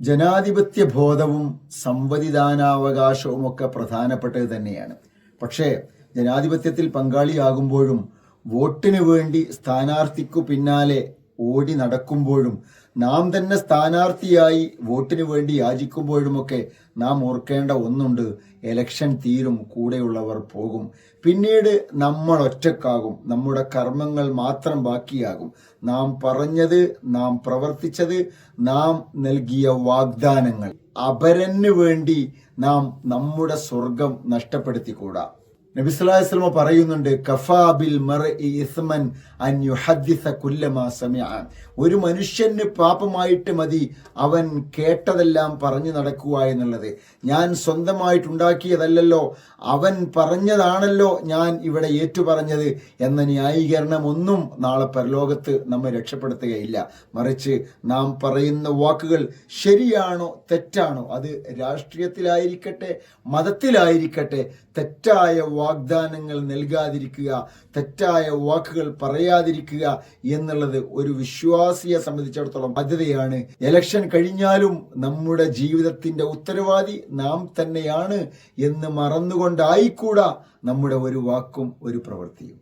ജനാധിപത്യ ബോധവും സമ്മതിദാനാവകാശവും ഒക്കെ പ്രധാനപ്പെട്ടത് തന്നെയാണ്. പക്ഷേ ജനാധിപത്യത്തിൽ പങ്കാളിയാകുമ്പോഴും വോട്ടിന് വേണ്ടി സ്ഥാനാർത്ഥിക്കു പിന്നാലെ ഓടി നടക്കുമ്പോഴും നാം തന്നെ സ്ഥാനാർത്ഥിയായി വോട്ടിന് വേണ്ടി യാചിക്കുമ്പോഴുമൊക്കെ നാം ഓർക്കേണ്ട ഒന്നുണ്ട്: എലക്ഷൻ തീരും, കൂടെയുള്ളവർ പോകും. പിന്നീട് നമ്മൾ ഒറ്റക്കാകും, നമ്മുടെ കർമ്മങ്ങൾ മാത്രം ബാക്കിയാകും. നാം പറഞ്ഞത്, നാം പ്രവർത്തിച്ചത്, നാം നൽകിയ വാഗ്ദാനങ്ങൾ, അപരന് വേണ്ടി നാം നമ്മുടെ സ്വർഗം നഷ്ടപ്പെടുത്തിക്കൂടാ. നബി സല്ലല്ലാഹു അലൈഹി വസല്ലം പറയുന്നുണ്ട്, കഫാ ബിൽ മർഇ ഇസ്മൻ അൻ യുഹദ്ദിസ കുല്ലമാ സമിഅ. ഒരു മനുഷ്യന് പാപമായിട്ട് മതി അവൻ കേട്ടതെല്ലാം പറഞ്ഞു നടക്കുക എന്നുള്ളത്. ഞാൻ സ്വന്തമായിട്ടുണ്ടാക്കിയതല്ലല്ലോ, അവൻ പറഞ്ഞതാണല്ലോ ഞാൻ ഇവിടെ ഏറ്റുപറഞ്ഞത് എന്ന ന്യായീകരണം ഒന്നും നാളെ പരലോകത്ത് നമ്മെ രക്ഷപ്പെടുത്തുകയില്ല. മറിച്ച് നാം പറയുന്ന വാക്കുകൾ ശരിയാണോ തെറ്റാണോ, അത് രാഷ്ട്രീയത്തിലായിരിക്കട്ടെ മതത്തിലായിരിക്കട്ടെ, തെറ്റായ വാഗ്ദാനങ്ങൾ നൽകാതിരിക്കുക, തെറ്റായ വാക്കുകൾ പറയാതിരിക്കുക എന്നുള്ളത് ഒരു വിശ്വാസിയെ സംബന്ധിച്ചിടത്തോളം ബാധ്യതയാണ്. എലക്ഷൻ കഴിഞ്ഞാലും നമ്മുടെ ജീവിതത്തിന്റെ ഉത്തരവാദി നാം തന്നെയാണ് എന്ന് മറന്നുകൊണ്ടായിക്കൂടാ നമ്മുടെ ഒരു വാക്കും ഒരു പ്രവൃത്തിയും.